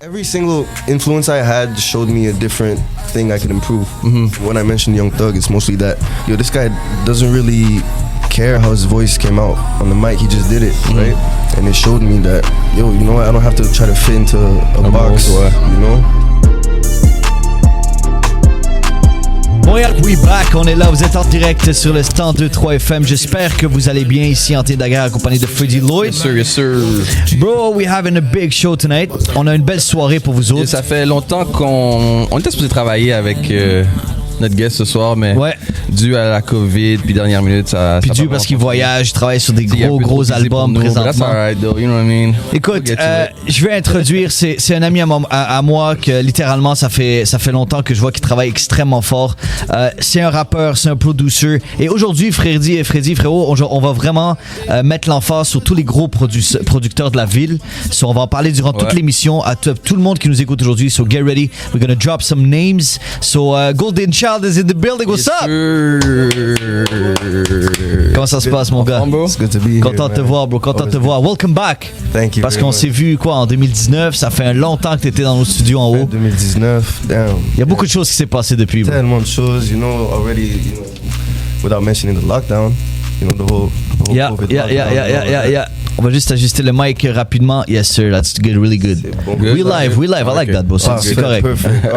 Every single influence I had showed me a different thing I could improve. When I mentioned Young Thug, it's mostly that, yo, this guy doesn't really care how his voice came out on the mic, he just did it, right? And it showed me that, yo, you know what, I don't have to try to fit into a box, you know? Montréal, we back, on est là, vous êtes en direct sur le 102.3 FM. J'espère que vous allez bien ici en Tédagar accompagné de Freddie Lloyd. Yes sir. Bro, we having a big show tonight. On a une belle soirée pour vous autres. Et ça fait longtemps qu'on était supposé travailler avec notre guest ce soir, mais dû à la COVID, puis dernière minute, ça. Puis dû parce qu'il voyage, il travaille sur des gros albums présentement. That's alright, though, you know what I mean? Écoute, je vais introduire, c'est un ami à moi que littéralement ça fait longtemps que je vois qu'il travaille extrêmement fort. C'est un rappeur, c'est un producer. Et aujourd'hui, Freddy, frérot, on va vraiment mettre l'emphase sur tous les gros producteurs de la ville. So, on va en parler durant toute l'émission à tout le monde qui nous écoute aujourd'hui. So get ready, we're gonna drop some names. So Gxlden Child is in the building. What's up? Comment ça se passe, mon gars? It's good to be here, Content de te voir, bro. Content de te voir. Welcome back. Thank you. Parce qu'on s'est vu en 2019. Ça fait longtemps que tu étais dans nos studios en haut. 2019, damn. Il y a beaucoup de choses qui s'est passé depuis, bro. Tellement de choses, you know, already, you know, without mentioning the lockdown, you know, the whole COVID lockdown. On va juste ajuster le mic rapidement. Yes, sir. That's good. Really good. We live. I like that, bro. C'est correct.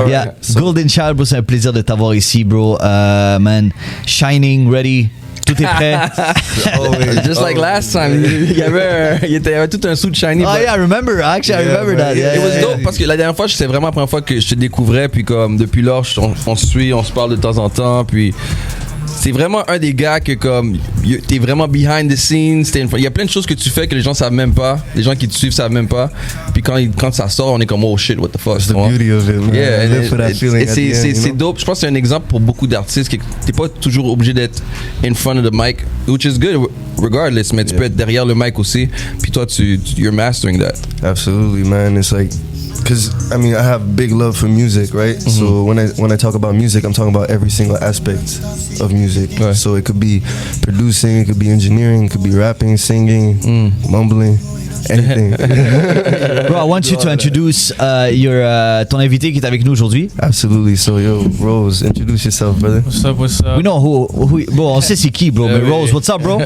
Yeah. Gxlden Child, bro, c'est un plaisir de t'avoir ici, bro. Man, shining, ready. Tout est prêt. Just like last time, il y avait tout un suit shiny. Oh yeah, I remember. Actually, I remember that. Yeah, it was dope parce que la dernière fois, c'était vraiment la première fois que je te découvrais, puis comme depuis lors, on se suit, on se parle de temps en temps, puis. C'est vraiment un des gars que comme t'es vraiment behind the scenes. Il y a plein de choses que tu fais que les gens savent même pas. Les gens qui te suivent savent même pas. Puis quand ça sort, on est comme oh shit, what the fuck. It's the beauty of it, man. Yeah, live for that feeling. C'est dope. Je pense que c'est un exemple pour beaucoup d'artistes que t'es pas toujours obligé d'être in front of the mic, which is good regardless. Mais tu peux être derrière le mic aussi. Puis toi, you're mastering that. Absolutely, man. It's like. Because I mean, I have big love for music, right? So when I talk about music, I'm talking about every single aspect of music. Right. So it could be producing, it could be engineering, it could be rapping, singing, mumbling, anything. Bro, I want you to introduce ton invité qui est avec nous aujourd'hui. Absolutely. So yo, Rose, introduce yourself, brother. What's up? What's up? We know who bon, on sait c'est qui, bro. Mais Rose, what's up, bro?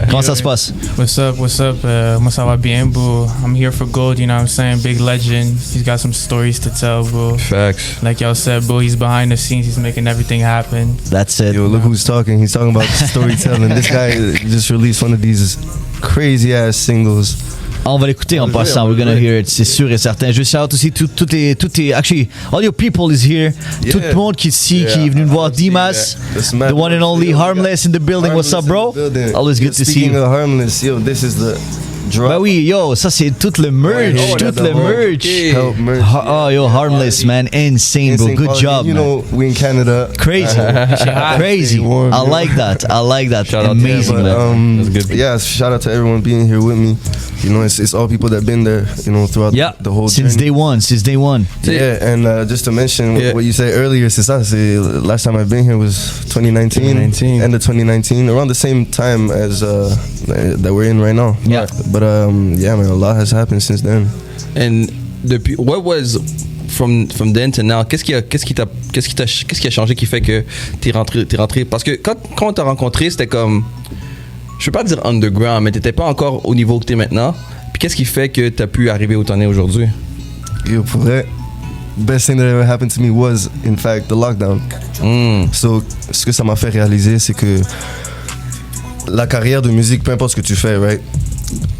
Comment ça se passe? What's up? Moi ça va bien, bro. I'm here for Gold, you know what I'm saying? Big legend. He's got some stories to tell, bro. Facts. Like y'all said, bro, he's behind the scenes. He's making everything happen. That's it. Yo, look who's talking. He's talking about storytelling. This guy just released one of these crazy ass singles. On va l'écouter en passant. We're gonna hear it, c'est sûr et certain. Je veux shout aussi tout est actually all your people is here. Tout le monde qui est ici, qui est venu nous voir. Dimas, the one and only Harmless in the building. What's up, bro? Always good to see you. Speaking of Harmless, yo, this is the drop. Bah oui, yo, ça c'est tout le merch, Help merch. Oh, yo, Harmless, man, insane, bro. Good job, you know, we in Canada. Crazy. I like that. Shout out amazing, to man. That's good. Yeah, shout out to everyone being here with me. You know, it's all people that been there, you know, throughout the whole since journey. Since day one. Yeah, and just to mention what you said earlier, c'est ça, last time I've been here was 2019, end of 2019, around the same time as that we're in right now. Yeah. But yeah, man, a lot has happened since then. And what was from then to now? Qu'est-ce qui a changé qui fait que t'es rentré? Parce que quand on t'a rencontré, c'était comme, je veux pas dire underground, mais t'étais pas encore au niveau que t'es maintenant. Puis qu'est-ce qui fait que t'as pu arriver où t'en es aujourd'hui? Yo, pour vrai, best thing that ever happened to me was, in fact, the lockdown. So, ce que ça m'a fait réaliser, c'est que la carrière de musique, peu importe ce que tu fais, right?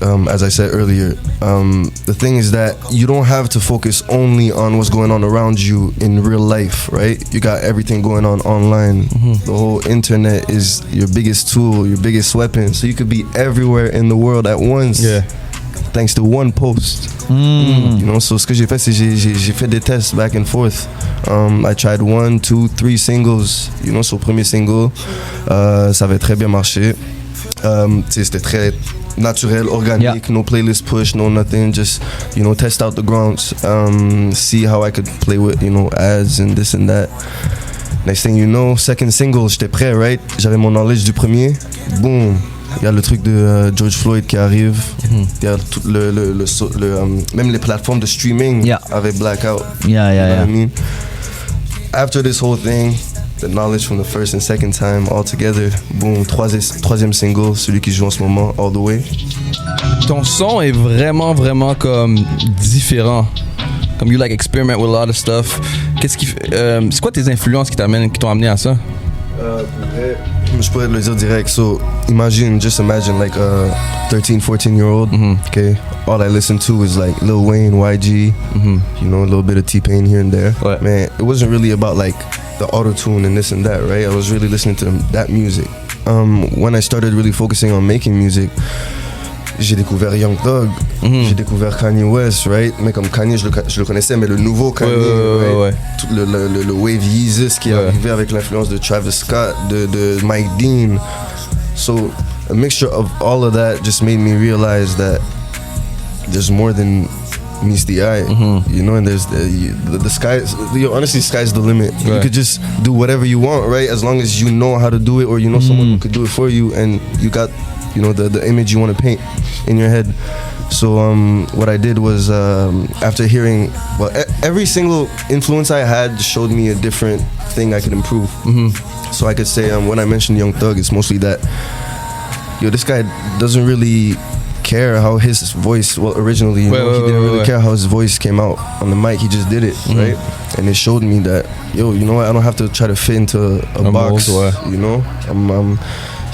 As I said earlier, the thing is that you don't have to focus only on what's going on around you in real life, right? You got everything going on online. The whole internet is your biggest tool, your biggest weapon. So you could be everywhere in the world at once. Yeah. Thanks to one post. You know, so ce que j'ai fait, c'est j'ai fait des tests back and forth. I tried 1, 2, 3 singles. You know, so premier single, ça avait très bien marché. C'était très naturel, organic, no playlist push, no nothing, just, you know, test out the grounds, see how I could play with, you know, ads and this and that. Next thing you know, second single, j'étais prêt, right? J'avais mon knowledge du premier, boom, Il y a le truc de George Floyd qui arrive. Il y a tout même les plateformes de streaming avec Blackout. You know what I mean? After this whole thing, the knowledge from the first and second time all together, boom, troisième single, celui qui joue en ce moment, All the Way. Ton son est vraiment, vraiment comme différent. Comme you like experiment with a lot of stuff. C'est quoi tes influences qui t'ont amené à ça? Je pourrais te le dire direct. So just imagine like a 13, 14-year-old. Okay, all I listen to is like Lil Wayne, YG, you know, a little bit of T-Pain here and there. Ouais. Man, it wasn't really about like the auto-tune and this and that, right? I was really listening to that music. When I started really focusing on making music, j'ai découvert Young Thug, j'ai découvert Kanye West, right? Mais comme Kanye, je le connaissais, mais le nouveau Kanye, right? Tout le wave Yeezus qui est arrivé avec l'influence de Travis Scott, de Mike Dean. So a mixture of all of that just made me realize that there's more than meets the eye, you know, and there's the sky, honestly, the sky's the limit. Right. You could just do whatever you want, right? As long as you know how to do it, or you know someone who could do it for you, and you got, you know, the image you want to paint in your head. So what I did was after hearing, well, every single influence I had showed me a different thing I could improve. So I could say when I mentioned Young Thug, it's mostly that, this guy doesn't really care how his voice, well, originally, he didn't really care how his voice came out on the mic. He just did it, right? And it showed me that, you know what? I don't have to try to fit into a box, you know? I'm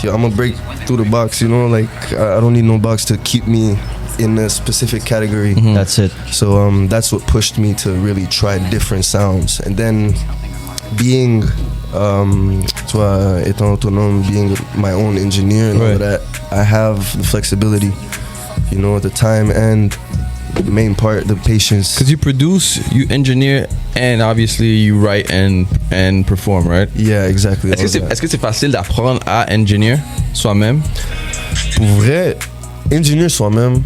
gonna break through the box, you know? Like, I don't need no box to keep me in a specific category. That's it. So that's what pushed me to really try different sounds. And then being, étant autonome, being my own engineer and all of that, I have the flexibility, you know, the time and the main part, the patience. Because you produce, you engineer, and obviously you write and perform, right? Yeah, exactly. Est-ce que c'est facile d'apprendre à engineer soi-même? Pour vrai, engineer soi-même,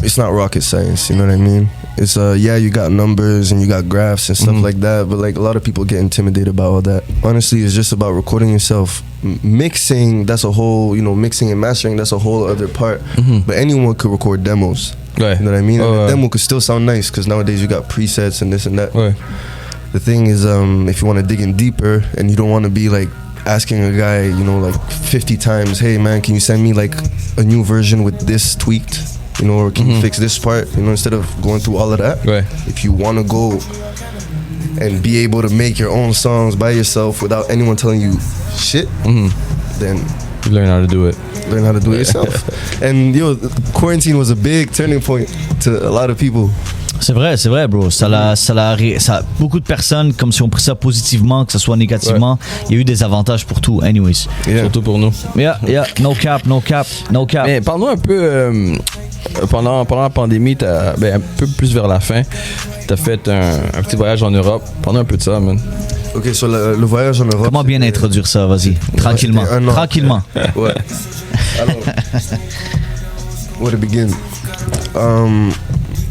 it's not rocket science, you know what I mean? It's you got numbers and you got graphs and stuff like that, but like a lot of people get intimidated by all that. Honestly, it's just about recording yourself. Mixing, that's a whole, you know, mixing and mastering, that's a whole other part. But anyone could record demos. Right. You know what I mean? And the demo could still sound nice because nowadays you got presets and this and that. Right. The thing is, if you want to dig in deeper and you don't want to be like asking a guy, you know, like 50 times, hey man, can you send me like a new version with this tweaked? You know, or can you fix this part? You know, instead of going through all of that. Right. If you want to go and be able to make your own songs by yourself without anyone telling you shit, then you learn how to do it. Learn how to do it yourself. And quarantine was a big turning point to a lot of people. C'est vrai, bro. Ça beaucoup de personnes, comme si on prit ça positivement, que ce soit négativement, il y a eu des avantages pour tout, anyways. Yeah. Surtout pour nous. Yeah, no cap. Mais parle-nous un peu, pendant la pandémie, un peu plus vers la fin, t'as fait un petit voyage en Europe. Parle-nous un peu de ça, man. Ok, sur le voyage en Europe. Comment bien introduire ça, vas-y, tranquillement. Ouais. Alors, where to begin?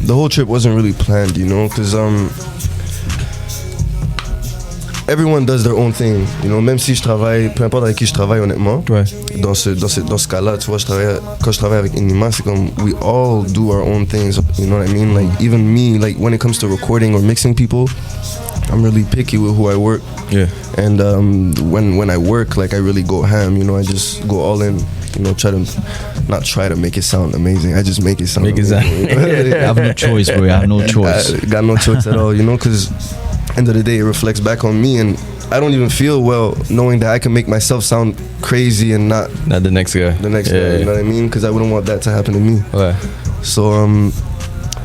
The whole trip wasn't really planned, you know, because everyone does their own thing, you know. Même si je travaille, peu importe avec qui je travaille, honnêtement, dans ce cas-là, tu vois, quand je travaille avec Enima, c'est comme we all do our own things, you know what I mean? Like even me, like when it comes to recording or mixing people, I'm really picky with who I work. Yeah. And when I work, like I really go ham, you know, I just go all in. You know, not try to make it sound amazing. I just make it sound amazing. I have no choice, bro. I have no choice. I got no choice at all, you know, because end of the day, it reflects back on me, and I don't even feel well knowing that I can make myself sound crazy and not the next guy. The next guy, you know what I mean? Because I wouldn't want that to happen to me. Ouais. So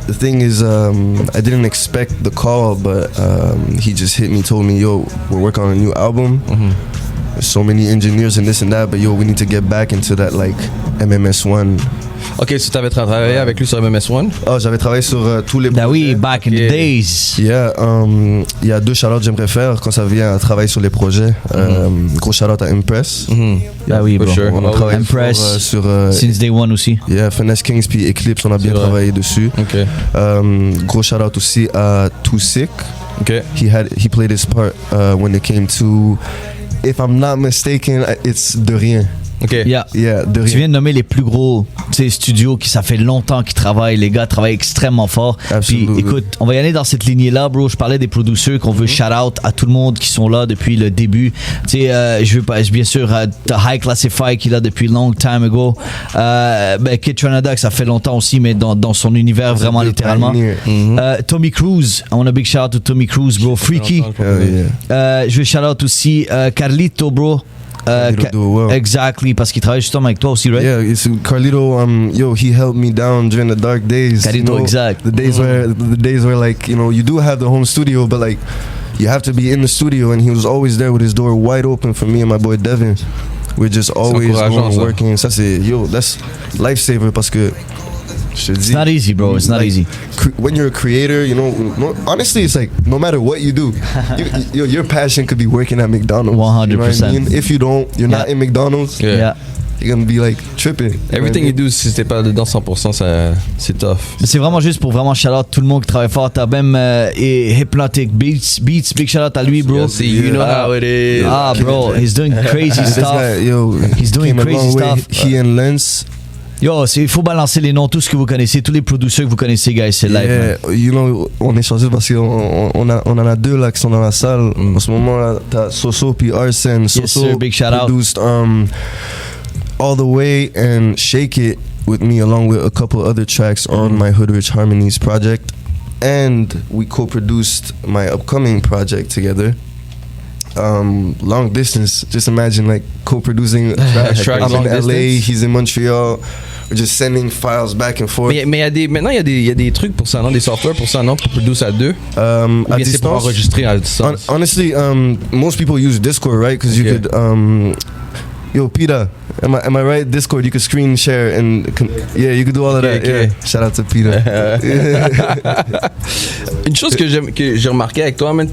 the thing is, I didn't expect the call, but he just hit me, told me, yo, we're working on a new album. There's so many engineers and this and that, but yo, we need to get back into that like MMS1. Ok, tu t'avais travaillé avec lui sur MMS1? Oh, j'avais travaillé sur tous les projets. Oui, back in the days. Yeah, il y a 2 shout-outs que j'aimerais faire quand ça vient à travailler sur les projets. Gros shout-out à Impress. Oui, bro. Sure. On a travaillé Impress sur since day one aussi. Yeah, Finesse Kings puis Eclipse, on a bien travaillé dessus. Okay. Gros shout-out aussi à Too Sick. Okay. He played his part when it came to, if I'm not mistaken, it's De Rien. Ok. Yeah. Yeah, de Tu rien. viens de nommer les plus gros studios qui ça fait longtemps qu'ils travaillent. Les gars travaillent extrêmement fort. Absolument. Puis écoute, on va y aller dans cette lignée-là, bro. Je parlais des producteurs qu'on veut shout-out à tout le monde qui sont là depuis le début. Tu sais, je veux pas, bien sûr, The High Classify qui est là depuis long time ago. Kid Trinidad, que ça fait longtemps aussi, mais dans son univers vraiment littéralement. Tommy Cruise, on a big shout-out to Tommy Cruise, bro. Freaky. Je veux shout-out aussi Carlito, bro. Exactly, parce qu'il travaille justement avec toi aussi, right? Yeah, it's Carlito. He helped me down during the dark days. Carlito, exact. The days where like you do have the home studio, but like you have to be in the studio, and he was always there with his door wide open for me and my boy Devin. We're just always going working. Ça c'est that's lifesaver parce que it's not easy, bro. It's not easy. When you're a creator, honestly, it's like no matter what you do, your passion could be working at McDonald's. 100%. You know what I mean? If you're not in McDonald's, Yeah. you're gonna be like tripping. Everything you do, si t'es pas dedans 100%, c'est tough. Mais c'est vraiment juste pour vraiment shout out tout le monde qui travaille fort. T'as même Hypnotic Beats, big shout out à lui, bro. You know how it is. Ah, bro, he's doing crazy This stuff. guy, He's doing came a crazy long way. stuff. He and Lens. Il faut balancer les noms, tout ce que vous connaissez, tous les producteurs que vous connaissez, guys, c'est live. Yeah, on est chanceux parce qu'on en a deux là qui sont dans la salle. En ce moment là, t'as Soso puis Arsène. Soso sir, big shout out. produced All the Way and Shake It with me, along with a couple other tracks on my Hood Rich Harmonies project, and we co-produced my upcoming project together. Long distance. Just imagine like co-producing a track. I'm in LA, he's in Montreal. We're just sending files back and forth. Mais maintenant, il y a des trucs pour ça, non? Des softwares pour ça, non? Pour produire à deux? À Ou bien c'est pour distance? enregistrer à distance? Honestly, most people use Discord, right? Because you could, yo, Peter, am I right? Discord, you could screen share and you could do all of that. Okay. Yeah. Shout out to Peter. Une chose que j'ai remarqué avec toi, man,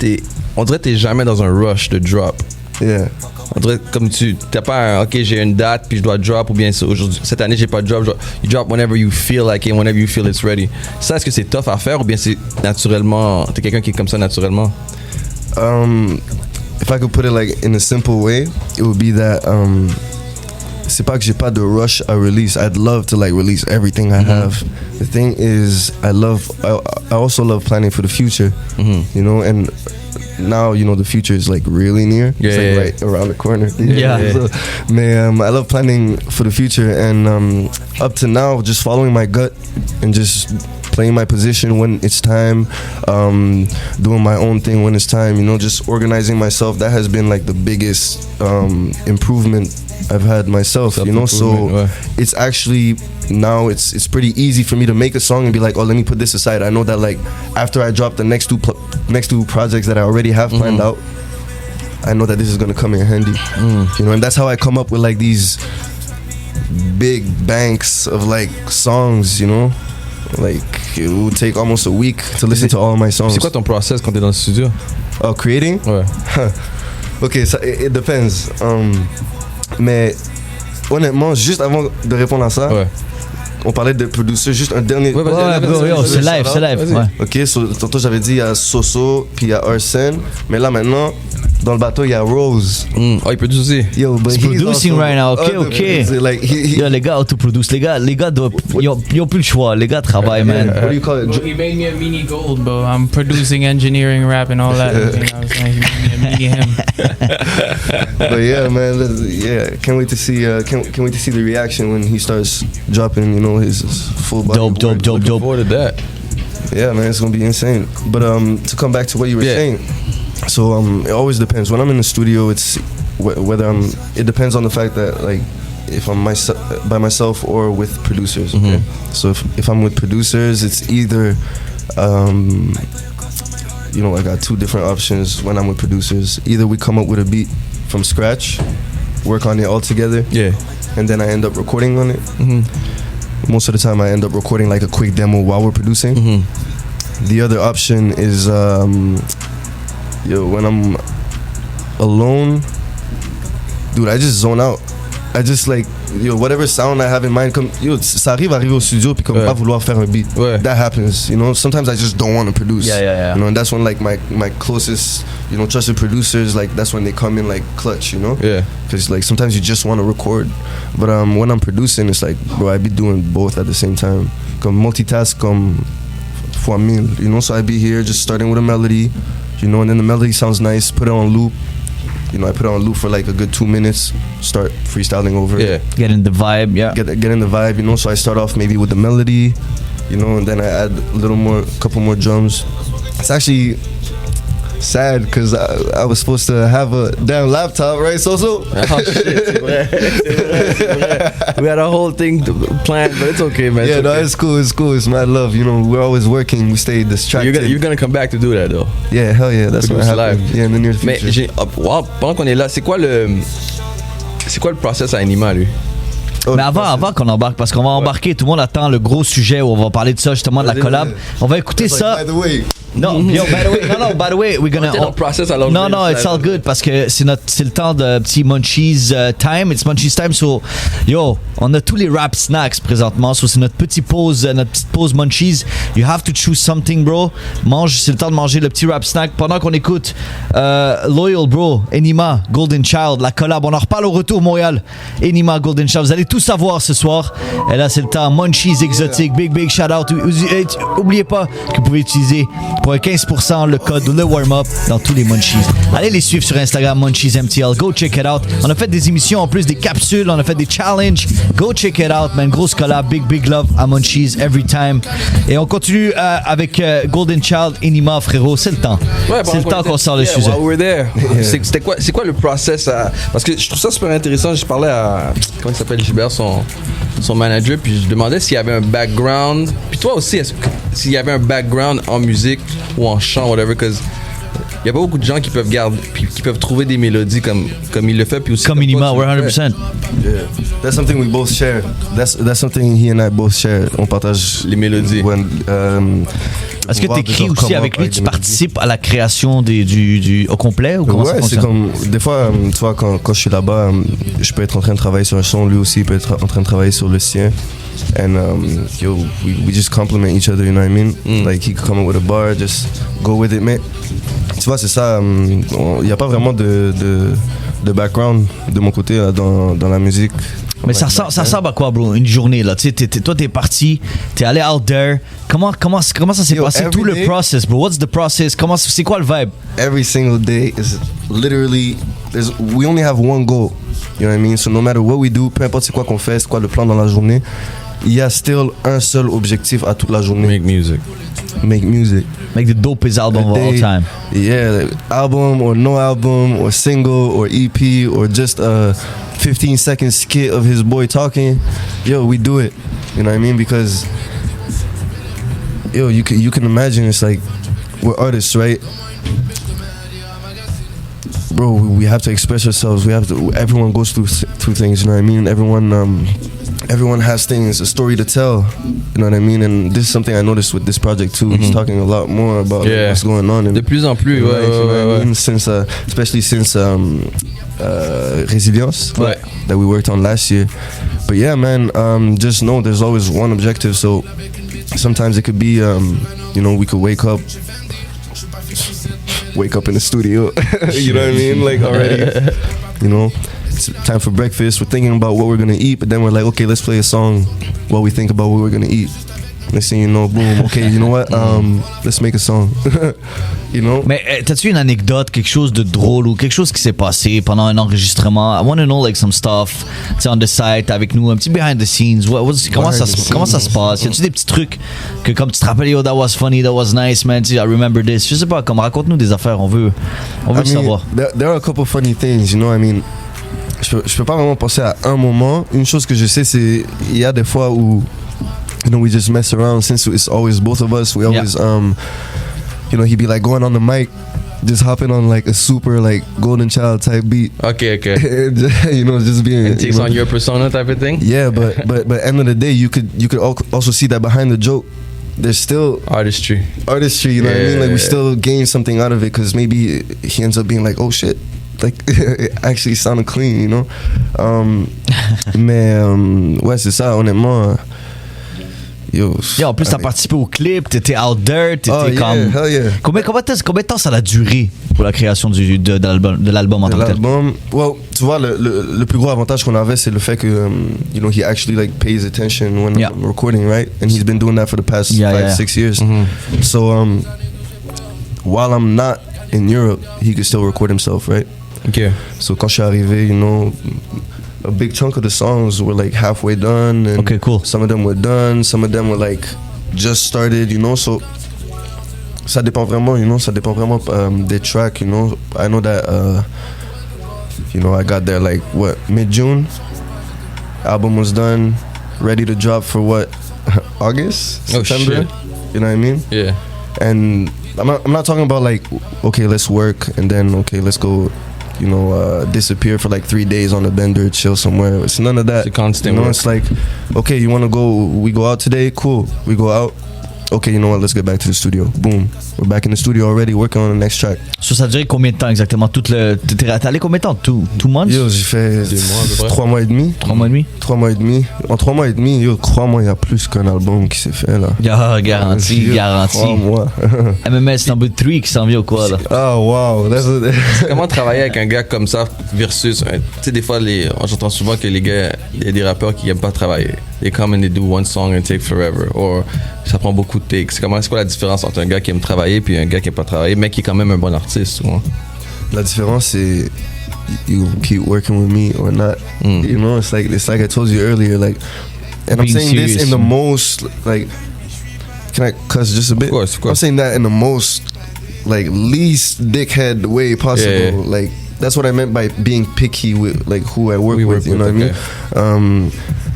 on dirait que t'es jamais dans un rush de drop. Yeah. On dirait comme t'as pas ok, j'ai une date puis je dois drop, ou bien aujourd'hui, cette année j'ai pas de drop. You drop whenever you feel like it, whenever you feel it's ready. Ça, est-ce que c'est tough à faire ou bien c'est naturellement, t'es quelqu'un qui est comme ça naturellement? If I could put it like in a simple way, it would be that c'est pas que j'ai pas de rush à release. I'd love to like release everything I have. The thing is, I also love planning for the future. You know, and now the future is like really near. It's like right around the corner. So, I love planning for the future, and up to now, just following my gut and just playing my position when it's time, doing my own thing when it's time, just organizing myself. That has been like the biggest improvement I've had myself, so it's actually now it's pretty easy for me to make a song and be like, oh, let me put this aside. I know that like after I drop the next two projects that I already have planned out, I know that this is gonna come in handy, and that's how I come up with like these big banks of like songs, like it would take almost a week to listen to all my songs. C'est quoi ton process quand t'es dans le studio? Oh, creating? Ouais. Okay, so it depends. Mais honnêtement, juste avant de répondre à ça, on parlait de producer, juste un dernier. C'est live. Ouais. Ok, tantôt j'avais dit à Soso puis à Arsène, mais là maintenant, dans le bateau, il y a Rose. Oh, il produit aussi. Yo, but he's producing right now. Ok. Like, Yo, les gars autoproduce. Les gars ils ont plus le choix. Les gars travaillent, man. What do you call it? Bro, he made me a mini gold, bro. I'm producing, engineering, rap, and all that. You know what I'm saying? He made me a mini him. But yeah, man, can't wait to see the reaction when he starts dropping, his full body. Dope. Looking forward to that. Yeah, man, it's gonna be insane. But to come back to what you were saying, so it always depends. When I'm in the studio, it's whether it depends on the fact that like if I'm by myself or with producers. Okay, so if I'm with producers, it's either I got two different options when I'm with producers. Either we come up with a beat from scratch, work on it all together, and then I end up recording on it. Most of the time I end up recording like a quick demo while we're producing. The other option is when I'm alone, dude, I just zone out. I just like whatever sound I have in mind, comme ça arrive à arriver au studio puis comme pas vouloir faire un beat. That happens, you know. Sometimes I just don't want to produce. Yeah. You know, and that's when like my closest, you know, trusted producers, like that's when they come in like clutch, you know. Yeah. Because like sometimes you just want to record, but when I'm producing, it's like, bro, I be doing both at the same time. Comme multitask, comme fois mille, you know. So I be here just starting with a melody, you know, and then the melody sounds nice, put it on loop. You know, I put it on loop for like a good 2 minutes, start freestyling over it. Get in the vibe, Get in the vibe, you know. So I start off maybe with the melody, you know, and then I add a couple more drums. It's actually sad because I was supposed to have a damn laptop, right? So. Oh shit! We had a whole thing planned, but it's okay, man. Yeah, it's okay. No, it's cool. It's mad love. You know, we're always working. We stay distracted. You're gonna come back to do that though. Yeah, hell yeah, that's gonna happen. Live. Yeah, in the near Mais future. pendant qu'on est là, c'est quoi le process à Enima, lui? Mais avant qu'on embarque, parce qu'on va embarquer, tout le monde attend le gros sujet où on va parler de ça, justement, de la collab. On va écouter ça. By the way. No, by the way, we're gonna. No, it's all good parce que c'est le temps de petit munchies time. It's munchies time, so on a tous les rap snacks présentement, so c'est notre petite pause munchies. You have to choose something, bro. C'est le temps de manger le petit rap snack pendant qu'on écoute Loyal, bro, Enima, Gxlden Child, la collab. On en reparle au retour Montréal. Enima, Gxlden Child, vous allez tout savoir ce soir. Et là, c'est le temps munchies exotiques. Big shout out. Oubliez pas que vous pouvez utiliser pour 15% le code le Warmup dans tous les munchies. Allez les suivre sur Instagram, munchiesmtl. Go check it out. On a fait des émissions en plus, des capsules, on a fait des challenges. Go check it out, man. Grosse collab, big love à munchies every time. Et on continue avec Gxlden Child, Enima, frérot. C'est le temps. C'est le temps qu'on sort le sujet. We're there. C'est quoi le process parce que je trouve ça super intéressant. Je parlais à comment il s'appelle, Gilbert, son manager, puis je demandais s'il y avait un background. Puis toi aussi, s'il y avait un background en musique ou en chant, whatever, because il y a pas beaucoup de gens qui peuvent trouver des mélodies comme il le fait, puis aussi comme Enima, we're 100%. Yeah, that's something we both share. That's something he and I both share. On partage les mélodies. Est-ce que tu écris aussi avec lui, tu participes à la création au complet ou comment ça fonctionne? C'est comme des fois, tu vois, quand je suis là-bas, je peux être en train de travailler sur un son, lui aussi peut être en train de travailler sur le sien. And we just complement each other, you know what I mean? Like he could come up with a bar, just go with it, mais tu vois, c'est ça. Il n'y a pas vraiment de background de mon côté là, dans la musique. Mais ça ressemble à quoi, bro? Une journée, là. Tu sais, toi, t'es parti, t'es allé out there. Comment ça s'est passé? Tout le process, bro. What's the process? C'est quoi le vibe? Every single day is literally, we only have one goal. You know what I mean? So no matter what we do, peu importe c'est quoi qu'on fait, c'est quoi le plan dans la journée, il y a still un seul objectif à toute la journée. Make music. Make the dopest album of all time. Yeah, album or no album or single or EP or just a 15-second skit of his boy talking. We do it. You know what I mean? Because you can imagine, it's like we're artists, right? Bro, we have to express ourselves. Everyone goes through things, you know what I mean? Everyone has things, a story to tell, you know what I mean? And this is something I noticed with this project too. He's talking a lot more about what's going on. De plus en plus, you know what I mean? Since, especially since Resilience that we worked on last year. But yeah, man, just know there's always one objective. So sometimes it could be, we could wake up in the studio, you know what I mean? Like already, it's time for breakfast. We're thinking about what we're gonna eat, but then we're like, okay, let's play a song while we think about what we're gonna eat. Next thing you know, boom, okay, you know what? Let's make a song. You know? Mais t'as-tu une anecdote, quelque chose de drôle ou quelque chose qui s'est passé pendant un enregistrement? I want to know like some stuff. Tu on the site avec nous, un petit behind the scenes. Comment ça se passe? Y a-tu des petits trucs que comme tu te rappelles, that was funny, that was nice, man, I remember this. Je sais pas, comme raconte-nous des affaires, on veut savoir. There are a couple funny things, you know, I mean, je peux pas vraiment penser à un moment. Une chose que je sais, c'est il y a des fois où we just mess around since it's always both of us. We always he'd be like going on the mic, just hopping on like a super like Gxlden Child type beat. Okay. Just being. It takes on your persona type of thing. Yeah, but end of the day, you could also see that behind the joke, there's still artistry. You know what I mean? Like we still gain something out of it because maybe he ends up being like, oh shit, like it actually sounded clean, you know. Mais ouais, c'est ça, honnêtement. Yo, en plus, t'as participé au clip, t'étais out there, t'étais hell yeah. Combien de temps ça a duré pour la création de l'album en tant que tel? Well, tu vois, le plus gros avantage qu'on avait, c'est le fait que, you know, he actually like pays attention when I'm recording, right? And he's been doing that for the past 5-6 years. Mm-hmm. So, while I'm not in Europe, he could still record himself, right? Okay. So quand je suis arrivé, you know, a big chunk of the songs were like halfway done, and okay, cool. Some of them were done, some of them were like just started, you know. So ça dépend vraiment, you know, des tracks, you know. I know that, you know, I got there like mid-June. Album was done, ready to drop for August, September. Shit. You know what I mean? Yeah. And I'm not talking about like, okay, let's work and then okay, let's go, you know, disappear for like 3 days on a bender, chill somewhere. It's none of that. It's a constant you know, work. It's like, okay, you want to go, we go out today, cool. We go out. Okay, you know what, let's get back to the studio. Boom. We're back in the studio already, working on the next track. So ça a duré combien de temps exactement? T'es allé combien de temps? 2 months? Yo, j'ai fait 3 mois et demi. 3 mois et demi? 3 mois et demi. En 3 mois et demi, yo, crois-moi, il y a plus qu'un album qui s'est fait là. Garanti. Crois-moi. MMS number 3 qui s'en vient ou quoi là? Oh wow. Comment travailler avec un gars comme ça versus, tu sais, des fois, j'entends souvent que les gars, il y a des rappeurs qui n'aiment pas travailler. They come and they do one song and take forever. Or ça prend beaucoup de takes. C'est quoi la différence entre un gars qui aime travailler puis un gars qui aime pas travailler, mais qui est quand même un bon artiste, souvent? La différence, c'est you keep working with me or not. You know, it's like I told you earlier, like, and I'm saying serious. this in the most, like, can I cuss just a bit? Of course. I'm saying that in the most, like, least dickhead way possible. Yeah. Like, that's what I meant by being picky with, like, who I work with. You know what I mean?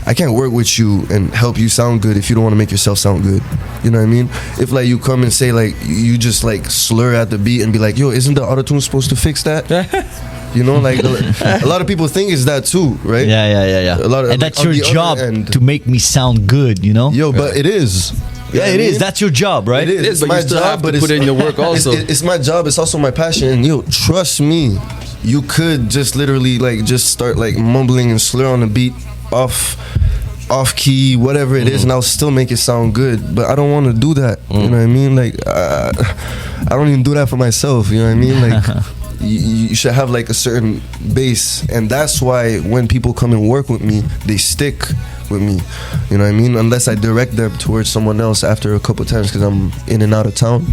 I can't work with you and help you sound good if you don't want to make yourself sound good. You know what I mean? If like you come and say like you just like slur at the beat and be like, yo, isn't the autotune supposed to fix that? You know, like a lot of people think it's that too, right? Yeah. And that's your job to make me sound good, you know? Yo, but it is. Yeah, it is. That's your job, right? It is. But my you still job, have to but put in your work also. It's my job. It's also my passion. And yo, trust me, you could just literally like just start like mumbling and slur on the beat off key, whatever it is, and I'll still make it sound good. But I don't want to do that. You know what I mean? Like I don't even do that for myself. You know what I mean? Like you should have like a certain base, and that's why when people come and work with me, they stick with me. You know what I mean? Unless I direct them towards someone else after a couple times because I'm in and out of town.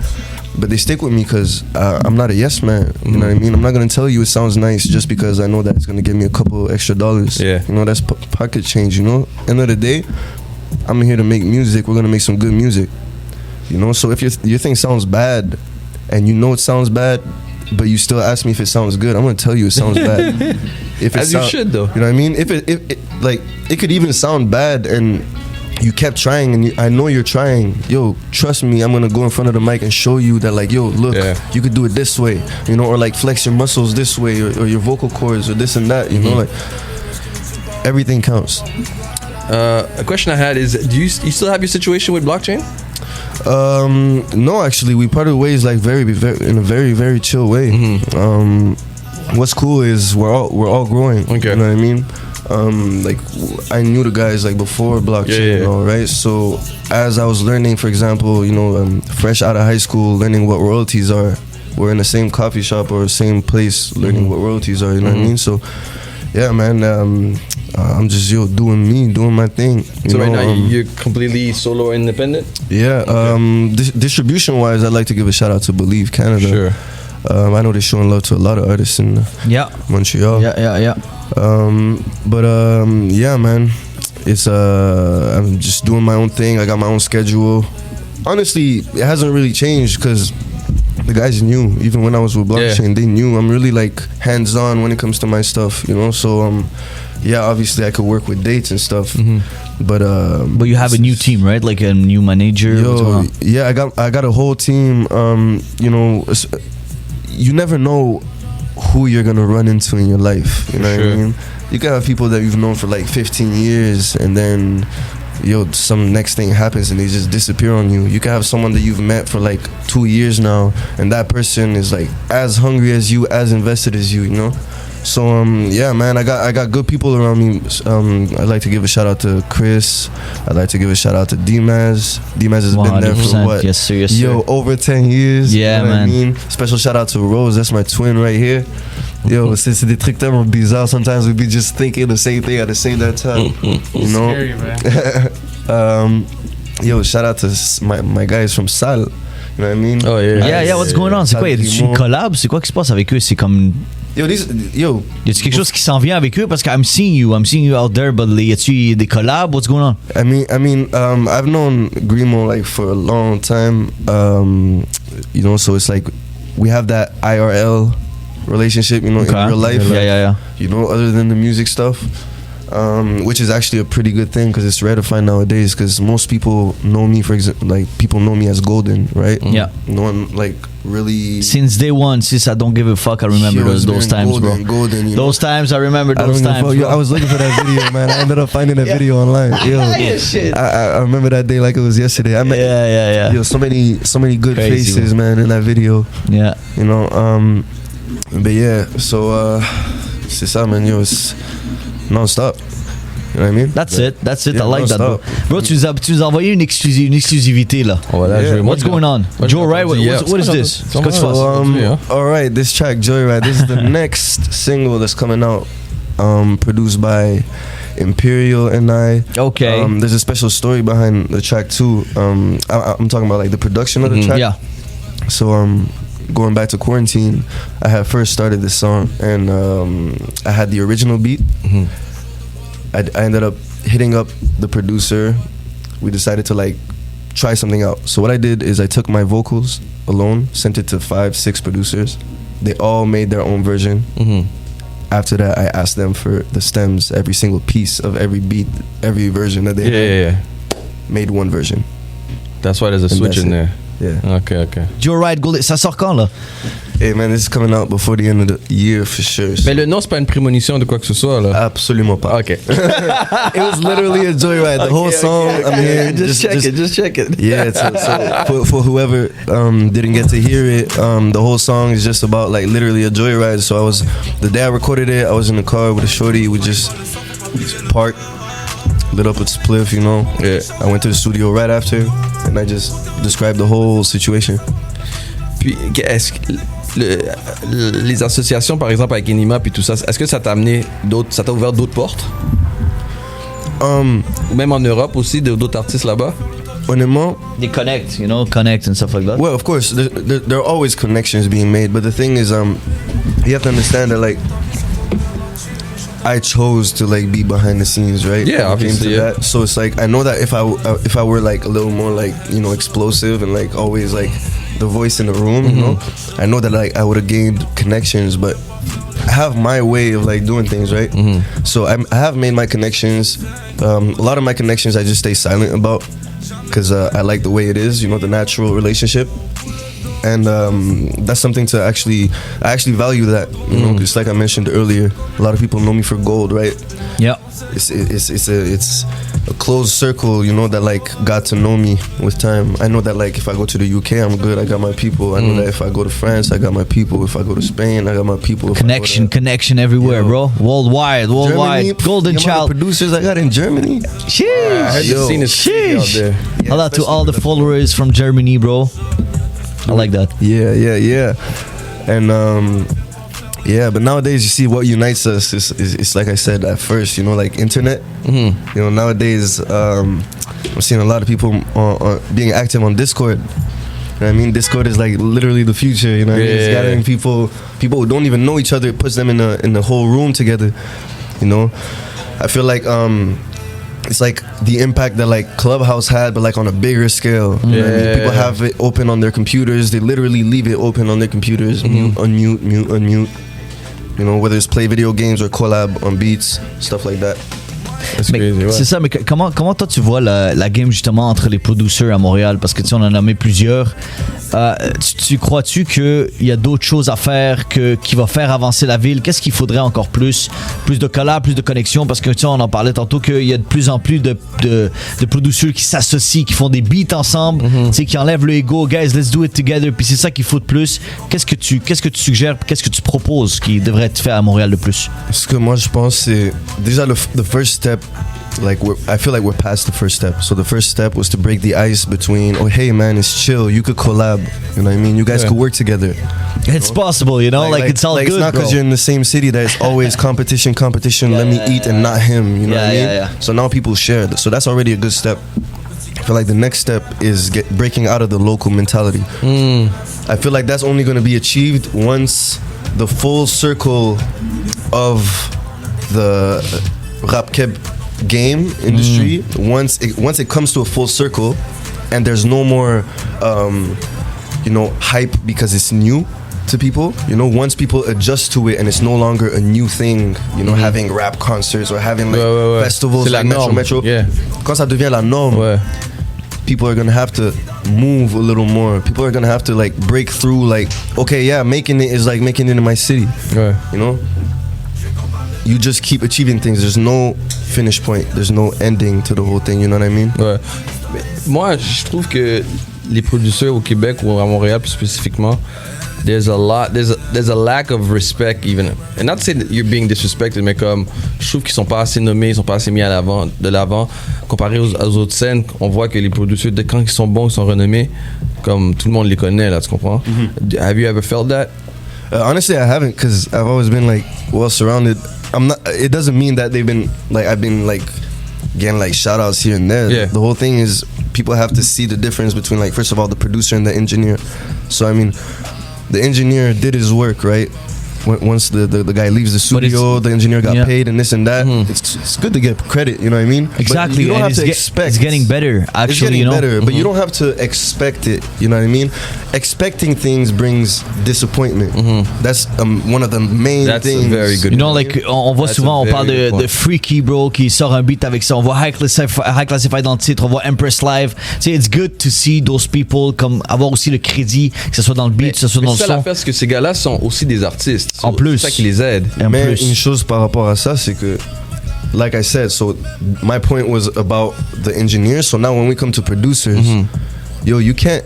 But they stick with me because I'm not a yes man. You know what I mean? I'm not going to tell you it sounds nice just because I know that it's going to give me a couple extra dollars. Yeah. You know, that's pocket change, you know? End of the day, I'm here to make music. We're going to make some good music. You know? So if your thing sounds bad and you know it sounds bad, but you still ask me if it sounds good, I'm going to tell you it sounds bad. As you should, though. You know what I mean? If it could even sound bad and you kept trying and I know you're trying, yo, trust me, I'm gonna go in front of the mic and show you that like, yo, look, you could do it this way, you know, or like flex your muscles this way, or your vocal cords or this and that, you know, like everything counts. A question I had is, do you still have your situation with blockchain? No, actually, we parted ways like very in a very, very chill way. What's cool is we're all growing. Okay. You know what I mean? Like I knew the guys like before blockchain, you know, right? So as I was learning, for example, you know, fresh out of high school, learning what royalties are, we're in the same coffee shop or same place learning what royalties are, you know what I mean? So yeah, man, I'm just doing my thing. So right now you're completely solo independent? Yeah. Distribution wise, I'd like to give a shout out to Believe Canada. Sure. I know they're showing love to a lot of artists in Montreal. Yeah. Yeah, man, it's I'm just doing my own thing. I got my own schedule. Honestly, it hasn't really changed because the guys knew. Even when I was with blockchain, they knew I'm really like hands-on when it comes to my stuff, you know. So yeah, obviously I could work with dates and stuff, but you have a new team, right? Like a new manager. Yeah, I got a whole team. You know, you never know who you're gonna run into in your life. You know what I mean? You can have people that you've known for like 15 years, and then some next thing happens and they just disappear on you. You can have someone that you've met for like 2 years now, and that person is like as hungry as you, as invested as you, you know. So yeah, man, I got good people around me. I'd like to give a shout out to Chris. I'd like to give a shout out to D-Maz. D-Maz has been there for what? Yes, sir, yes, sir. Over 10 years. Yeah, you know man. What I mean? Special shout out to Rose. That's my twin right here. C'est des trucs tellement bizarres. Sometimes we be just thinking the same thing at the same time. You know. Scary, man. Shout out to my guys from Sal. You know what I mean? Oh yeah. Yeah, what's going on? C'est quoi? Y a une collab? C'est quoi qui se passe avec eux? C'est comme... Y a-tu quelque chose qui s'en vient avec eux? Parce que I'm seeing you out there, but y a-tu des collabs? What's going on? I mean, I've known Grimo like for a long time. You know, so it's like we have that IRL relationship, you know, in real life. Yeah. You know, other than the music stuff. Which is actually a pretty good thing because it's rare to find nowadays. Because most people know me, for example, like people know me as Gxlden, right? Yeah. No one like really. Since day one, since I don't give a fuck, I remember those times, bro. Gxlden, those times, I remember those times. I was looking for that video, man. I ended up finding that video online. Shit. I remember that day like it was yesterday. I met, yeah. So many good Crazy, faces, man, in that video. Yeah. You know, but yeah, so c'est ça, man. It's non-stop. You know what I mean? That's it. Yeah, I like that, bro. Bro, tu nous as envoyé une exclusivité là. What's going on? Joe, right? What is this? Alright, this track, Joyride, this is the next single that's coming out, produced by Imperial and I. Okay. There's a special story behind the track too. I'm talking about like the production of the track. Yeah. So going back to quarantine, I had first started this song, and I had the original beat. I ended up hitting up the producer. We decided to like try something out. So what I did is I took my vocals alone, sent it to 5-6 producers. They all made their own version. After that, I asked them for the stems, every single piece of every beat, every version that they had. Made one version. That's why there's a switch in there. Yeah. Okay. Joyride, Gxlden, ça sort quand là? Hey man, this is coming out before the end of the year for sure. Mais le nom, c'est pas une prémonition de quoi que ce soit là. Absolument pas. Okay. It was literally a joyride. The whole song. I mean, just check it. Yeah. So for whoever didn't get to hear it, the whole song is just about like literally a joyride. So the day I recorded it, I was in the car with a shorty. We just parked, lit up a spliff, you know. Yeah. I went to the studio right after, and I just described the whole situation. Puis, est-ce que les associations, par exemple, avec Enima puis tout ça, est-ce que ça t'a amené ça t'a ouvert d'autres portes? Ou même en Europe aussi, d'autres artistes là-bas? Honnêtement, They connect and stuff like that. well, of course, there are always connections being made, but the thing is, you have to understand that like I chose to like be behind the scenes, right? Yeah, obviously. That. So it's like I know that if I were like a little more like, you know, explosive and like always like the voice in the room, you know, I know that like I would have gained connections, but I have my way of like doing things, right? So I have made my connections. A lot of my connections I just stay silent about because I like the way it is, you know, the natural relationship. And that's something to I actually value that, you know, just like I mentioned earlier, a lot of people know me for gold, right? Yeah. It's a closed circle, you know, that like got to know me with time. I know that like if I go to the UK, I'm good, I got my people. I know that if I go to France, I got my people. If I go to Spain, I got my people. Connection everywhere, bro. Worldwide. Germany, Gxlden Child. Producers I got in Germany. Sheesh. I heard the scene is crazy out there. Shout out to all the followers from Germany, bro. I like that. Yeah. And yeah, but nowadays you see what unites us is like I said at first, you know, like internet. You know, nowadays I'm seeing a lot of people being active on Discord. You know what I mean? Discord is like literally the future, you know what I mean? It's gathering people who don't even know each other. It puts them in the whole room together, you know? I feel like it's like the impact that like Clubhouse had, but like on a bigger scale. You know what I mean? People have it open on their computers. They literally leave it open on their computers. Mute, unmute. You know, whether it's play video games or collab on beats, stuff like that. Mais crazy, ouais. c'est ça, mais comment toi tu vois la game justement entre les producers à Montréal? Parce que tu sais, on en a nommé plusieurs. Tu crois-tu qu'il y a d'autres choses à faire qui va faire avancer la ville? Qu'est-ce qu'il faudrait encore plus? Plus de collabs, plus de connexions? Parce que tu sais, on en parlait tantôt qu'il y a de plus en plus de producers qui s'associent, qui font des beats ensemble, tu sais, qui enlèvent le ego. Guys, let's do it together. Puis c'est ça qu'il faut de plus. Qu'est-ce que tu suggères? Qu'est-ce que tu proposes qui devrait être fait à Montréal de plus? Ce que moi je pense, c'est déjà the first step. Like I feel like we're past the first step. So the first step was to break the ice between, oh hey man, it's chill, you could collab, you know what I mean? You guys could work together. It's possible, you know, like it's all like good, it's not because bro. you're in the same city that it's always competition. Let me eat and not him, you know what I mean? Yeah. So now people share. So that's already a good step. I feel like the next step is breaking out of the local mentality. I feel like that's only going to be achieved once the full circle of the rap keb game industry, once it comes to a full circle and there's no more hype because it's new to people, once people adjust to it and it's no longer a new thing, having rap concerts or having like festivals like Metro. Quand ça devient la norme, people are gonna have to move a little more. People are gonna have to like break through, like, okay, yeah, making it is like making it in my city. You just keep achieving things. There's no finish point. There's no ending to the whole thing. You know what I mean? Ouais. Mais moi, je trouve que les producteurs au Québec ou à Montréal plus spécifiquement, there's a lack of respect even. And not to say that you're being disrespected, mais comme je trouve qu'ils sont pas assez nommés, ils sont pas assez mis de l'avant comparé aux autres scènes. On voit que les producteurs, quand ils sont bons, ils sont renommés, comme tout le monde les connaît là, tu comprends? Have you ever felt that? Honestly, I haven't, because I've always been like well surrounded. It doesn't mean that I've been like getting like shout outs here and there. Yeah. The whole thing is people have to see the difference between, like, first of all, the producer and the engineer. So I mean, the engineer did his work, right? Once the guy leaves the studio, the engineer got paid and this and that. It's good to get credit, you know what I mean? Exactly. But you don't have to expect. It's getting better, actually. It's getting better, but you don't have to expect it. You know what I mean? Expecting things brings disappointment. That's one of the main things. That's very good. You know, like on voit souvent, on parle de Freaky Bro qui sort un beat avec ça. On voit High Classified dans le titre. On voit Empress Live. Tu sais, it's good to see those people comme avoir aussi le crédit, que ce soit dans le beat, que ce soit dans le son. Parce que ces gars-là sont aussi des artistes. En plus. C'est ça qui les aide. Mais une chose par rapport à ça, c'est que, like I said, so my point was about the engineers. So now when we come to producers, you can't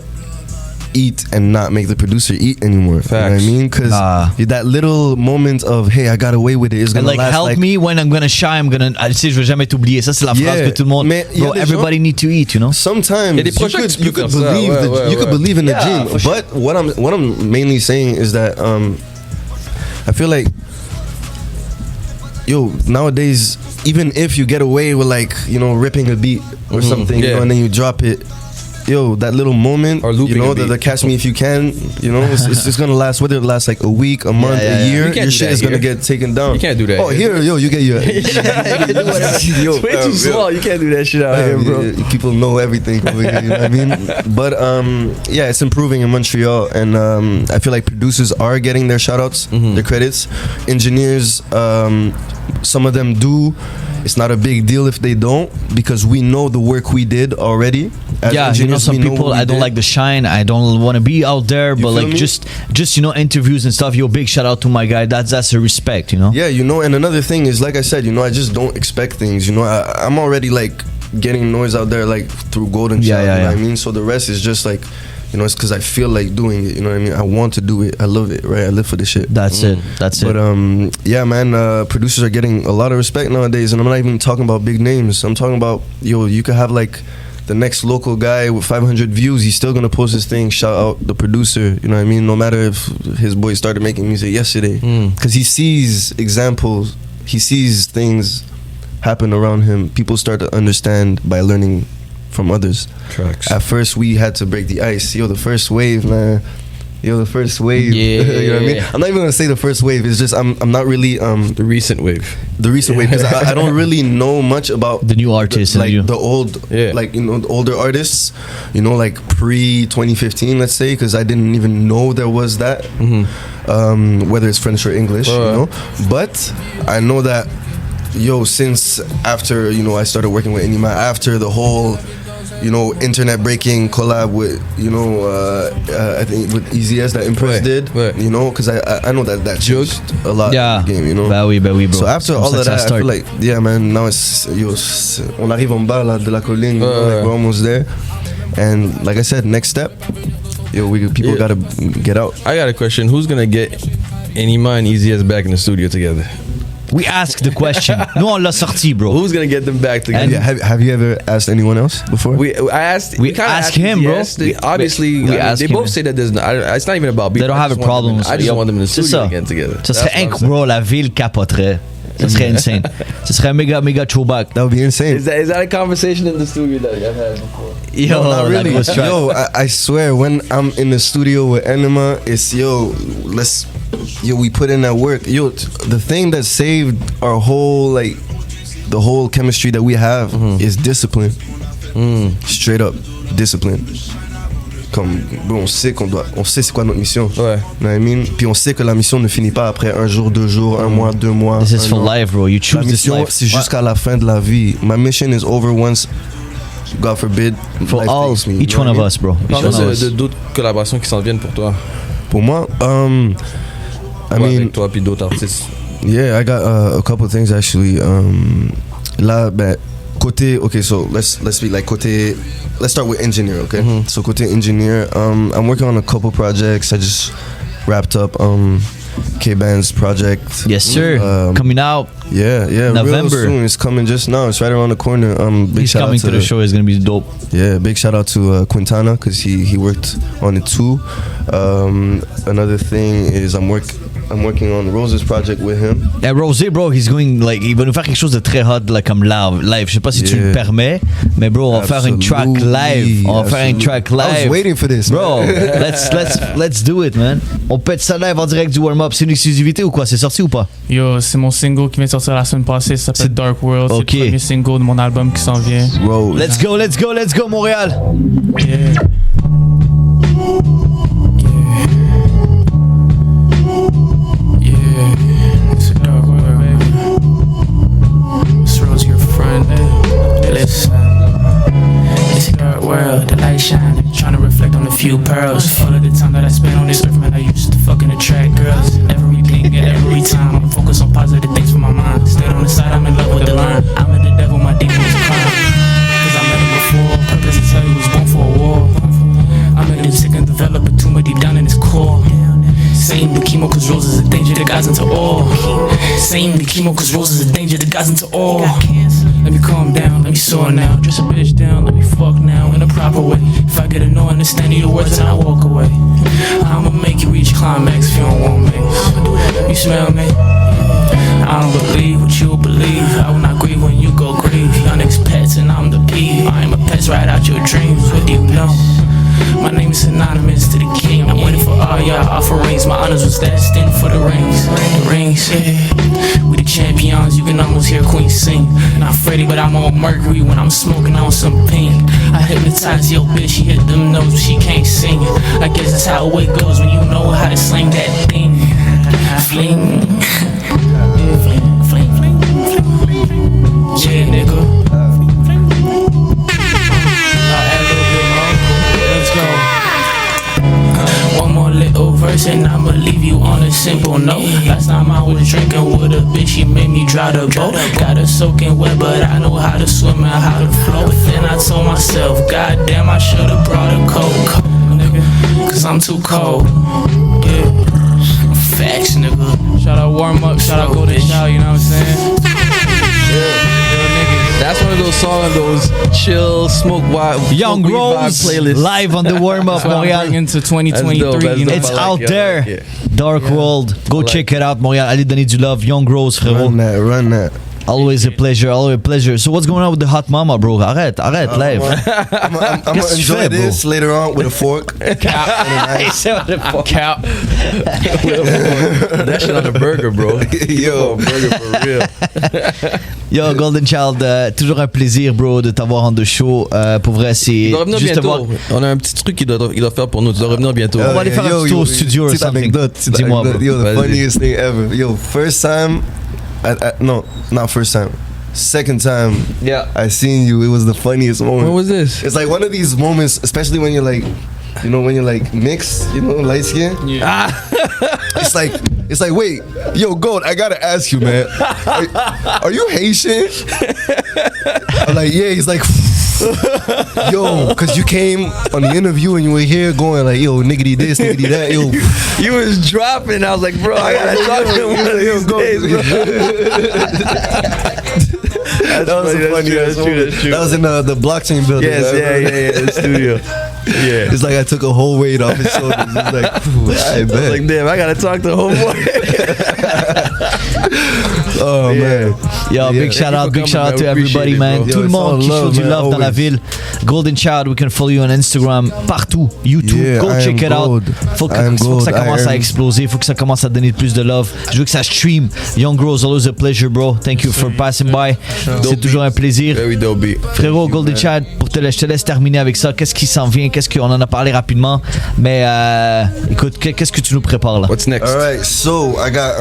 eat and not make the producer eat anymore. Facts. You know what I mean? Because that little moment of, hey, I got away with it is gonna like, last. Help me when I'm gonna shine. Tu sais, je vais jamais t'oublier. Ça, c'est la phrase que tout le monde. Bro, everybody need to eat, you know. Sometimes you could believe in the dream. But what I'm mainly saying is that I feel like, nowadays, even if you get away with, like, ripping a beat or something, and then you drop it, that little moment, or the catch me if you can, it's just gonna last, whether it lasts like a week, a month, a year, your shit is gonna get taken down. You can't do that. Oh, here, you get your. It's way too small. You can't do that shit out here, bro. People know everything over here, you know what I mean? But it's improving in Montreal, and I feel like producers are getting their shout outs, their credits. Engineers, some of them do. It's not a big deal if they don't, because we know the work we did already. As some people, I don't like the shine. I don't want to be out there, but like just interviews and stuff. Big shout out to my guy. That's a respect, Yeah, and another thing is, like I said, I just don't expect things. I'm already like getting noise out there, like through Gxlden Child. You know what I mean? So the rest is just like, it's because I feel like doing it. You know what I mean? I want to do it. I love it, right? I live for this shit. That's it. But man, producers are getting a lot of respect nowadays, and I'm not even talking about big names. I'm talking about, you could have like the next local guy with 500 views. He's still gonna post his thing. Shout out the producer. You know what I mean? No matter if his boy started making music yesterday, because he sees examples, he sees things happen around him. People start to understand by learning from others. Tracks. At first we had to break the ice. The first wave, man. The first wave. Yeah. You know what I mean? I'm not even gonna say the first wave. It's just I'm not really the recent wave. The recent wave, because I don't really know much about the new artists, the old, the older artists. Like pre 2015, let's say, because I didn't even know there was that. Whether it's French or English, But I know that since after, I started working with Enima, after the whole, internet breaking collab with, I think with EZS that Impress did, because I know that changed a lot in the game, Bah oui, bro. So after all of that, I feel like, yeah, man, now on arrive en bas là, de la colline, like we're almost there. And like I said, next step, people gotta get out. I got a question. Who's gonna get Enima and EZS back in the studio together? We asked the question. Nous, on l'a sorti, bro. Who's gonna get them back together? Have you ever asked anyone else before? We asked him, bro. Obviously, they both say that it's not even about beef. They don't have a problem. I just want them in the studio again together. Ça serait incroyable, bro. La ville capoterait. Ça serait insane. Ça serait méga throwback. That would be insane. Is that a conversation in the studio that you've had before? Yo, not really. I swear, when I'm in the studio with Enima, it's we put in that work. The thing that saved our whole the whole chemistry that we have is discipline. Straight up discipline. Comme on sait c'est quoi notre mission. Ouais. You know what I mean? Puis on sait que la mission ne finit pas après un jour, 2 jours, 1 mois, 2 mois. This is for life, bro. You choose this life. C'est jusqu'à la fin de la vie. My mission is over once, God forbid, for all, each one of us, bro. Parle-nous de d'autres collaborations qui s'en viennent pour toi. Pour moi, avec toi puis d'autres artistes. Yeah, I got a couple things actually. Là, côté, okay, so let's speak like côté. Let's start with engineer, okay? So côté engineer, I'm working on a couple projects. I just wrapped up K-Band's project. Yes, sir. Coming out. Yeah, November. Real soon. It's coming just now. It's right around the corner. He's coming to the show. It's gonna be dope. Yeah, big shout out to Quintana because he worked on it too. Another thing is I'm working on Rose's project with him. Yeah, Rose, bro, il va nous faire quelque chose de très hot, comme live. Je sais pas si tu le permets, mais bro, on va faire une track live. I was waiting for this, bro. let's do it, man. On pète ça live en direct du Warmup. C'est une exclusivité ou quoi? C'est sorti ou pas? Yo, c'est mon single qui vient de sortir la semaine passée. Ça s'appelle Dark World. Okay. C'est le premier single de mon album qui s'en vient. Rose. Let's go, Montréal. Yeah. The light shining, trying to reflect on a few pearls. All of the time that I spent on this earth, man, I used to fucking attract girls. Everything and every time, I'm focused on positive things for my mind. Stayed on the side, I'm in love with the line. I'm in the devil, my demon is a crime. Cause I met him before, purpose to tell you was born for a war. I'm in the sick and develop a tumor deep down in his core. Same the chemo cause Rose is a danger that guys into awe. Same the chemo cause Rose is a danger that guys into awe. Let me calm down, let me soar now. Dress a bitch down, let me fuck now in a proper way. If I get a no understanding your words, then I walk away. I'ma make you reach climax if you don't want me. You smell me? I don't believe what you believe. I will not grieve when you go grieve. Young pets and I'm the P. I am a pest right out your dreams. What do you know? My name is synonymous to the king. I'm waiting for all y'all offerings. My honors was destined for the rings. The rings, yeah. We the champions, you can almost hear Queen sing. Not Freddie, but I'm on Mercury when I'm smoking on some pink. I hypnotize your bitch, she hit them notes, but she can't sing. I guess that's how it goes when you know how to sling that thing. Fling. Fling, fling, fling, fling, fling. Yeah, nigga. One more little verse and I'ma leave you on a simple note. Last time I was drinking with a bitch, she made me dry the boat. Got her soaking wet, but I know how to swim and how to float. Then I told myself, God damn, I should've brought a coke, nigga, cause I'm too cold. Yeah, facts, nigga. Shout out Warmup, shout out Gxlden Child, you know what I'm saying? That's one of those songs, those chill, smoke wild, Young Rose playlist. Live on the Warmup Montréal. Into 2023, you know? It's out there. Dark World. Go check it out, Montréal. Allez donner du love. Young Rose, frérot. Run that. Always a pleasure. So what's going on with the hot mama, bro? Arrête, live. I'm gonna enjoy this later on with a fork. Cap. That shit on a burger, bro. Yo, burger for real. Yo, Gxlden Child, toujours un plaisir, bro, de t'avoir en deux show. Pour vrai, c'est Il doit revenir juste bientôt. On a un petit truc qu'il doit faire pour nous. Tu dois revenir bientôt. On va aller faire un petit tour au studio or something. Dis-moi, bro. Yo, the funniest thing ever. Yo, first time no, not first time. Second time Yeah. I seen you, it was the funniest moment. What was this? It's like one of these moments, especially when you're like, you know, when you're like mixed, you know, light skin. Yeah. It's like, wait, yo, Gold, I gotta ask you, man. Are you Haitian? I'm like, yeah. He's like, yo, cause you came on the interview and you were here going like, yo, niggity this, niggity that, yo. You was dropping. I was like, bro, I gotta talk to him one of these days, bro. That was funny. That's true. That was in the blockchain building. Yes, yeah, the studio. Yeah. It's like I took a whole weight off his shoulders. It's like, I bet. I was like, damn, I gotta talk to the homeboy. Oh man. Yo, big shout out Thank you for to coming, man. We everybody, appreciate it, man. bro. Tout le Yo, monde it's qui all show love, du man, love dans la always. ville. Gxlden Child, we can follow you on Instagram, partout, YouTube, Yeah, go I check am it out. gold. Faut que, I am faut que ça gold. commence I à am- exploser, faut que ça commence à donner plus de love. Je veux que ça stream. Young Rose, always a pleasure, bro. Thank you for passing by. C'est toujours un plaisir. Very dope beat. Frérot, Gxlden Child, je te laisse terminer avec ça. Qu'est-ce qui s'en vient? Qu'est-ce qu'on en a parlé rapidement? Mais écoute, qu'est-ce que tu nous prépares là? What's next? All right, so I got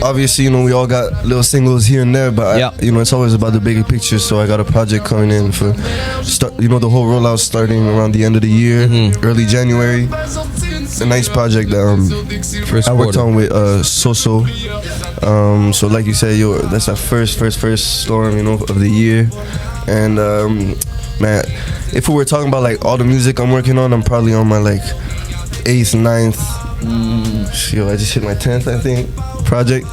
obviously, you know, we all got little singles here and there, but Yeah. you know, it's always about the bigger picture. So I got a project coming in for start, you know, the whole rollout starting around the end of the year, early January. A nice project that First I worked quarter. on with Soso. So like you said, yo, that's our first storm, you know, of the year. And man, if we were talking about like all the music I'm working on, I'm probably on my like 8th, 9th. Yo, I just hit my 10th, I think, project.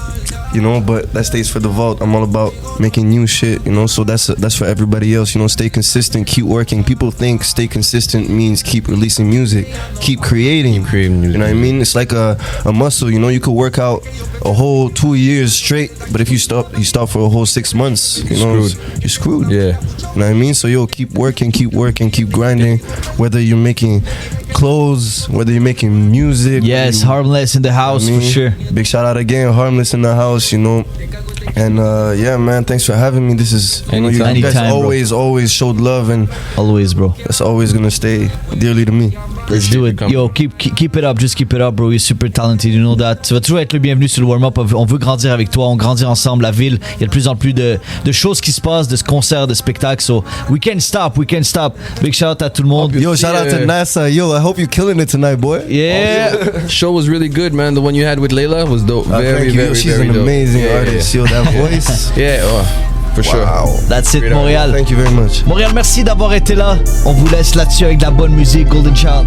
You know, but that stays for the vault. I'm all about making new shit, you know, so that's for everybody else, you know. Stay consistent, keep working. People think stay consistent means keep releasing music, keep creating creating you know what I mean? It's like a muscle, you know. You could work out a whole 2 years straight, but if you stop for a whole 6 months, you know, you're screwed. Yeah. You know what I mean? So yo, keep working, keep grinding. Whether you're making clothes, whether you're making music. Yes, Harmless in the house I mean, for sure. Big shout out again, Harmless in the house, you know. And yeah, man, thanks for having me. This is, you know, you guys Anytime, bro. always showed love, and Always, bro. that's always gonna stay dearly to me. Let's do it. Yo, keep it up, just keep it up, bro. You're super talented, you know that. Tu vas toujours être le bienvenu sur le Warmup. On veut grandir avec toi, on grandit ensemble. La ville, il y a de plus en plus de choses qui se passent, de concerts, de spectacles. So we can't stop. Big shout out à tout le monde. Yo, shout out to NASA. Yo, I hope you're killing it tonight, boy. Yeah. Show was really good, man. The one you had with Layla was dope. Thank Very, you. very, Yo, she's very an dope. amazing Yeah, artist. Yo, that voice. Yeah, for sure. Wow. That's it, Great Montréal. Thank you very much. Montréal, merci d'avoir été là. On vous laisse là-dessus avec de la bonne musique, Gxlden Child.